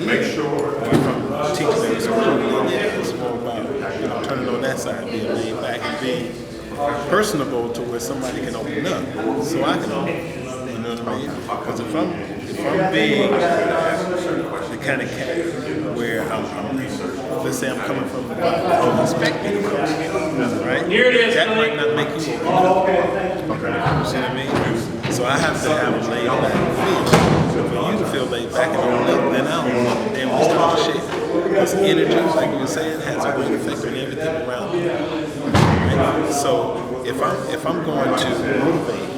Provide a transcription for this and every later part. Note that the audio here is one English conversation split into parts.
or if I'm teaching in school, then yeah, it's more about turning on that side, being laid back and being personable to where somebody can open up, so I can open up. You know what I mean? Because if I'm being the kind of cat where let's say I'm coming from the bottom, I don't expect you to come, right? That might not make you open up. You see what I mean? So I have to have a laid back feel. So for you to feel laid back and open up, then I don't want to damn what's start to shit. Because energy, like you were saying, has a great effect on everything around you. Right? So if I'm going to motivate,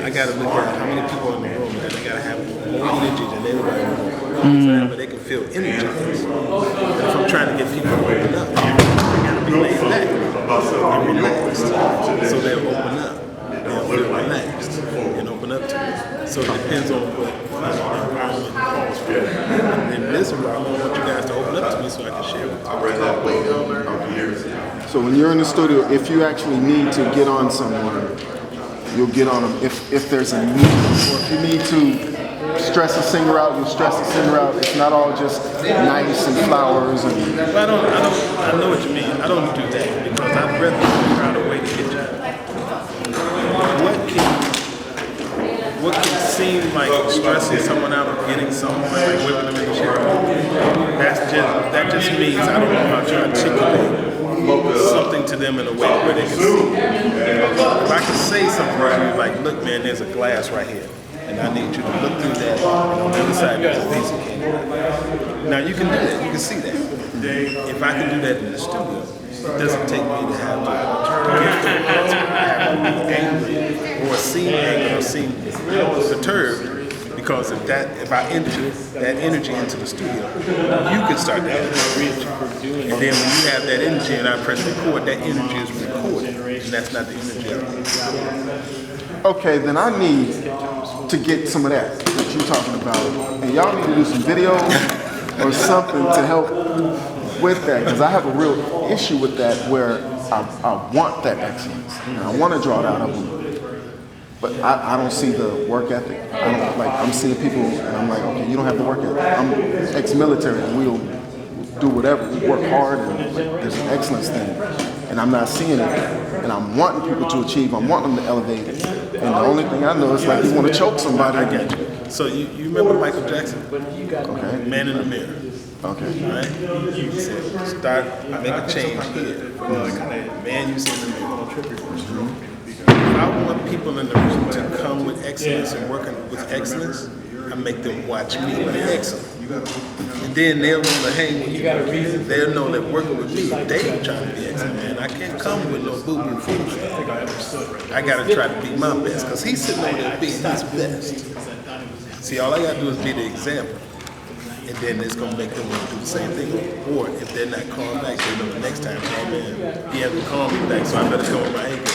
I got to look at how many people in the room, and I got to have more energy than everybody in the room. So that way they can feel energized. And if I'm trying to get people to open up, I got to be laid back and relaxed. So they'll open up. They'll feel relaxed and open up to it. So it depends on what environment calls for. And in this environment, I want you guys to open up to me so I can share with you. So when you're in the studio, if you actually need to get on someone, you'll get on them if there's a need. Or if you need to stress a singer out, you'll stress the singer out. It's not all just nice and flowers. And well, I know what you mean. I don't do that because I'd rather figure out a way to get you. What can seem like stressing someone out or getting someone, like whipping them in the chair, that just means I don't know how to articulate something to them in a way where they can see. If I can say something to you like, look man, there's a glass right here, and I need you to look through that, and on the other side there's a piece of candy. Now you can do that, you can see that. If I can do that in the studio, it doesn't take me to have to be angry or seem angry or seem perturbed, because if I enter that energy into the studio, you can start that energy. And then when you have that energy and I press record, that energy is recorded, and that's not the energy of it. Okay, then I need to get some of that you're talking about. And y'all need to do some videos or something to help with that, because I have a real issue with that where I want that excellence. I want to draw it out of them, but I don't see the work ethic. I'm seeing people and I'm like, okay, you don't have the work ethic. I'm ex-military and we'll do whatever, we work hard, and there's an excellence thing, and I'm not seeing it. And I'm wanting people to achieve, I'm wanting them to elevate it. And the only thing I know is like you want to choke somebody. I get you. So you remember Michael Jackson? Okay. Man in the Mirror. Okay. Right? He said, make a change here. Man, you see in the mirror. If I want people in the room to come with excellence and working with excellence, I make them watch me be excellent. And then they'll want to hang with you. They'll know that working with me, they're trying to be excellent, man. I can't come with no boo-boo food stuff. I got to try to be my best, because he's sitting over there being his best. See, all I got to do is be the example. And then it's going to make them want to do the same thing. Or if they're not calm back, they know the next time, oh man, he hasn't calmed me back, so I better come with my A game.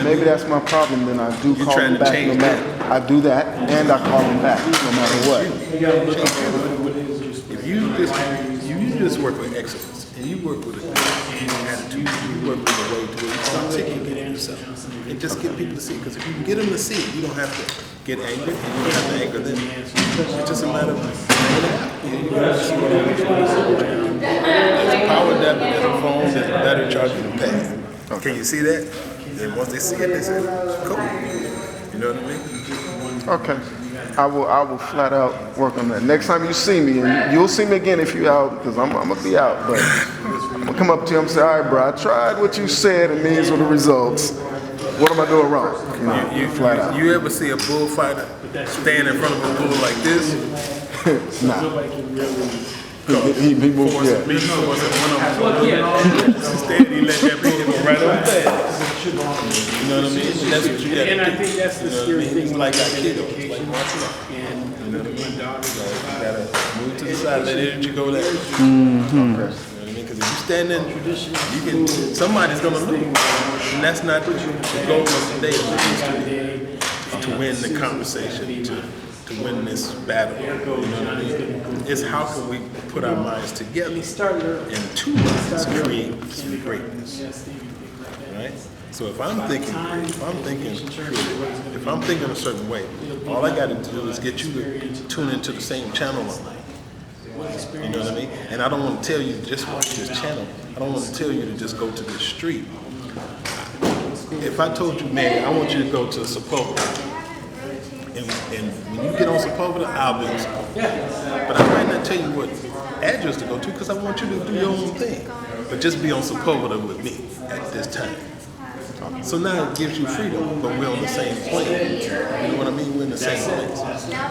Maybe that's my problem, then I do call him back no matter. I do that, and I call him back no matter what. If you just work with excellence, and you work with an attitude, you work with a way to where you can articulate yourself, and just get people to see. Because if you can get them to see, you don't have to get angry, and you don't have to anger them. It's just a matter of laying it out. You gotta see what there's a power depth, there's a phone, there's a battery charger to pay. Can you see that? And once they see it, they say, cool. You know what I mean? Okay. I will flat out work on that. Next time you see me, and you'll see me again if you're out, because I'm going to be out, but I'm going to come up to you and say, all right, bro, I tried what you said, and these were the results. What am I doing wrong? Flat out. You ever see a bullfighter stand in front of a bull like this? Nah. He moved, yeah. Instead, he let that big hit right on fast. You know what I mean? And that's what you got to do. And I think that's the scary thing. It's like our kid, like martial arts. You know what I mean? You got to move to the side, let energy go there. Because if you stand in tradition, somebody's going to lose. And that's not the goal of the day. To win the conversation, to win this battle. You know what I mean? It's how can we put our minds together and two minds create some greatness. Right? So if I'm thinking a certain way, all I got to do is get you to tune into the same channel I'm on. You know what I mean? And I don't want to tell you to just watch this channel. I don't want to tell you to just go to this street. If I told you, man, I want you to go to Sepulveda, and when you get on Sepulveda, I'll be on Sepulveda. But I might not tell you what address to go to because I want you to do your own thing. But just be on Sepulveda with me at this time. So now it gives you freedom, but we're on the same plane. You know what I mean? We're in the same place.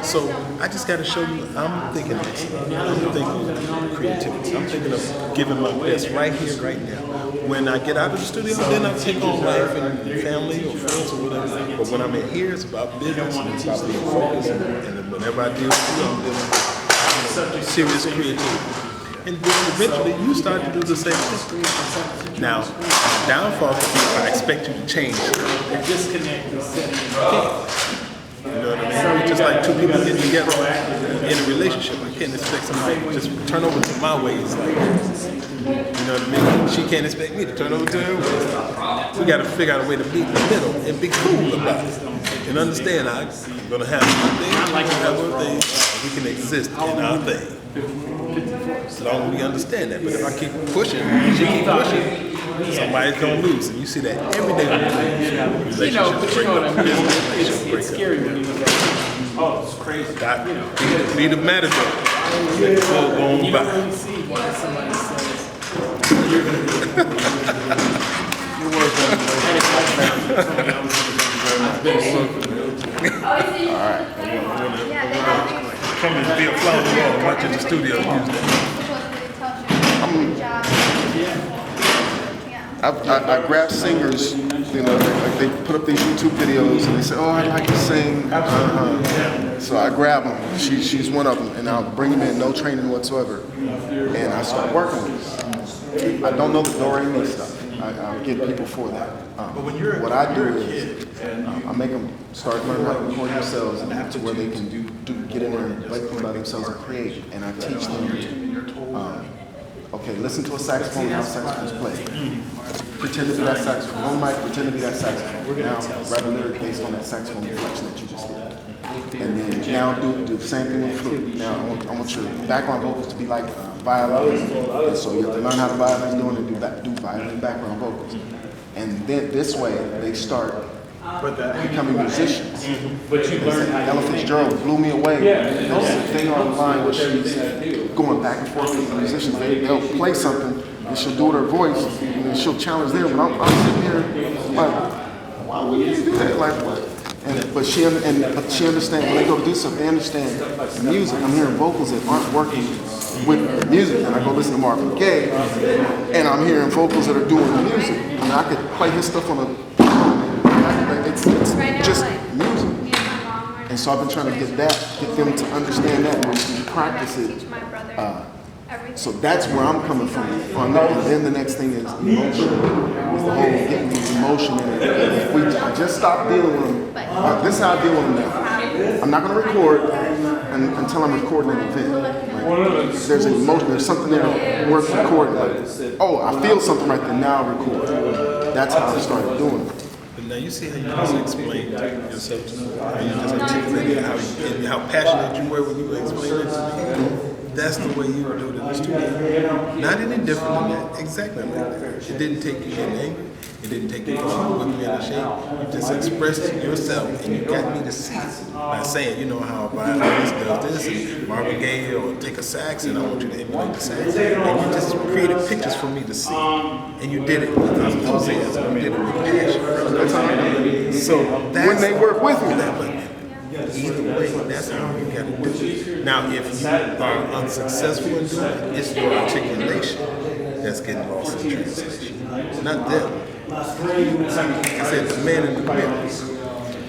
So I just got to show you, I'm thinking this. I'm thinking creativity. I'm thinking of giving my best right here, right now. When I get out of the studio, then I take on life and family or friends or whatever. But when I'm in here, it's about business and it's about being focused. And whenever I deal with you, I'm dealing with serious creativity. And then eventually you start to do the same thing. Now, the downfall could be if I expect you to change. The disconnect is set. You know what I mean? It's just like two people getting together in a relationship. I can't expect somebody to just turn over to my ways like this. You know what I mean? She can't expect me to turn over to her ways. We got to figure out a way to meet in the middle and be cool about it. And understand I'm going to have my thing, you have our thing, and we can exist in our thing. As long as we understand that. But if I keep pushing, she keep pushing, somebody's gonna lose. And you see that every day when You know, but you know what I mean? It's scary when you look at it. Oh, it's crazy. You know, be the manager. Let the flow go on You by. don't really see why somebody says. Come and be a fly on the wall and watch in the studio and use that. I grab singers, you know, like they put up these YouTube videos and they say, oh, I'd like to sing. So I grab them. She's one of them, and I'll bring them in, no training whatsoever. And I start working with them. I don't know the do-re-mi stuff. I'll get people for that. What I do is I make them start learning how to record themselves and to where they can get in there and play by themselves and create. And I teach them, okay, listen to a saxophone, how saxophones play. Pretend to be that saxophone. On mic, pretend to be that saxophone. Now write a lyric based on that saxophone inflection that you just did. And then now do the same thing with flute. Now I want your background vocals to be like violin. And so you have to learn how the violin's doing and do violin background vocals. And then this way they start becoming musicians. But you learn how Ella Fitzgerald blew me away. They are on the line where she's going back and forth with the musicians. They'll play something and she'll do it with her voice and then she'll challenge them. And I'm sitting here like, why would you do that? Like what? But she understands when they go to do something, they understand the music. I'm hearing vocals that aren't working with the music. And I go listen to Marvin Gaye and I'm hearing vocals that are doing the music. And I could play his stuff on a it's just music. And so I've been trying to get them to understand that and practice it. So that's where I'm coming from. And then the next thing is emotion. Is the whole getting these emotion in it. If we just stop dealing with them, this is how I deal with them now. I'm not going to record until I'm recording an event. Like, there's an emotion, there's something there worth recording. Like, oh, I feel something right there, now I'll record. That's how I started doing it. Now you see how you just explained yourself to me, how you just articulated how passionate you were when you were explaining it to me. That's the way you would do it in the studio. Not any different than that, exactly like that. It didn't take you getting angry, it didn't take you whipping me in the shade. You just expressed yourself and you got me to see it by saying, you know how a violinist does this, and Marvin Gaye, or take a sax and I want you to emulate the sax. And you just created pictures for me to see. And you did it with enthusiasm, you did it with passion. So that's when they work with me. Either way, that's how you got to do it. Now, if you are unsuccessful in doing it, it's your articulation that's getting lost in translation, not them. I said the man in the middle.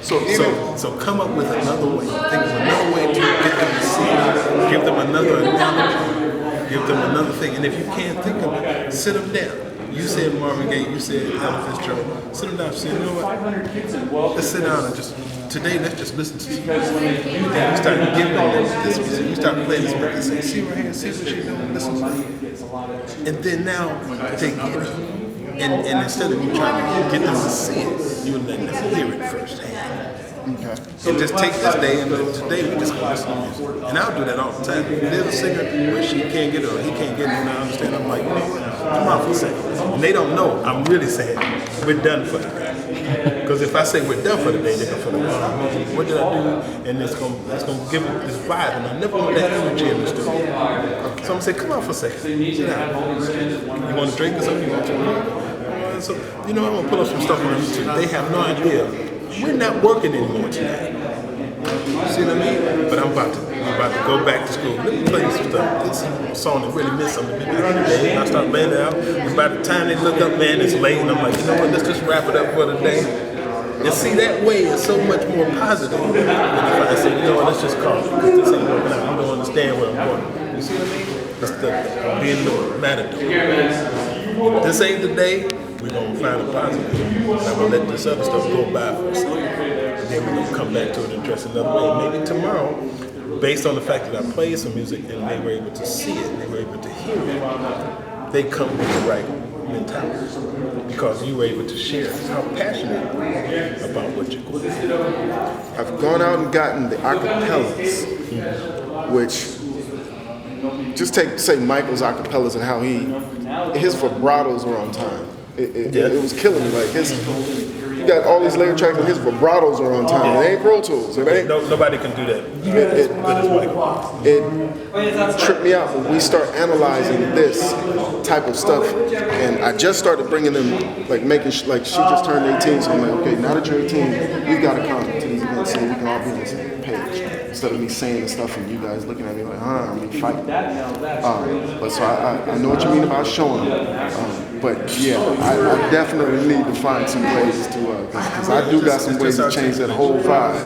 So come up with another way. Think of another way to get them to see it. Give them another analogy. Give them another thing. And if you can't think of it, sit them down. You said Marvin Gaye, you said Ella Fitzgerald. Sit them down and say, you know what? Let's sit down and today let's just listen to some music. You start giving them this music. You start playing this music and say, see right here, see what she's doing, listen to it. And then now they get it. And instead of you trying to get them to see it, you let them hear it firsthand. Okay. And just take this day and today we just gonna listen to music. And I'll do that all the time. If there's a singer where she can't get it or he can't get it, and I understand, I'm like, you know what, come on for a second. And they don't know, I'm really saying, we're done for the day. Because if I say we're done for the day, they're gonna feel like, what did I do? And it's gonna give it this vibe, and I never want that energy in the studio. So I'm gonna say, come on for a second. Sit down. You want a drink or something? You want to? So, you know, I'm gonna pull up some stuff on YouTube. They have no idea. We're not working anymore tonight. See what I mean? But I'm about to go back to school. Let me play you some stuff. This is a song that really meant something to me back in the day. And I start laying it out. And by the time they look up, man, it's late. And I'm like, you know what? Let's just wrap it up for the day. And see, that way is so much more positive than if I say, you know what? Let's just call it. Because this ain't working out. You don't understand what I'm going. You see what I mean? It's the being the matador. If this ain't the day, we're going to find a positive. And I'm going to let this other stuff go by for a second. And then we're going to come back to it and dress another way. Maybe tomorrow, based on the fact that I played some music and they were able to see it, they were able to hear it, they come with the right mentality. Because you were able to share how passionate you are about what you're going to do. I've gone out and gotten the acapellas, which just say Michael's acapellas and how his vibratos were on time. It was killing me. Like you got all these layer tracks and his vibratos are on time. It ain't Pro Tools. It ain't. Nobody can do that. It tripped me out when we start analyzing this type of stuff, and I just started bringing them, like making like she just turned 18, so I'm like, okay, now that you're 18, we've got to come to these events so we can all be on the same page. Instead of me saying the stuff and you guys looking at me like, I'm gonna fight. But so I know what you mean about showing them. But yeah, I definitely need to find some ways to, because I do got some ways to change that whole vibe.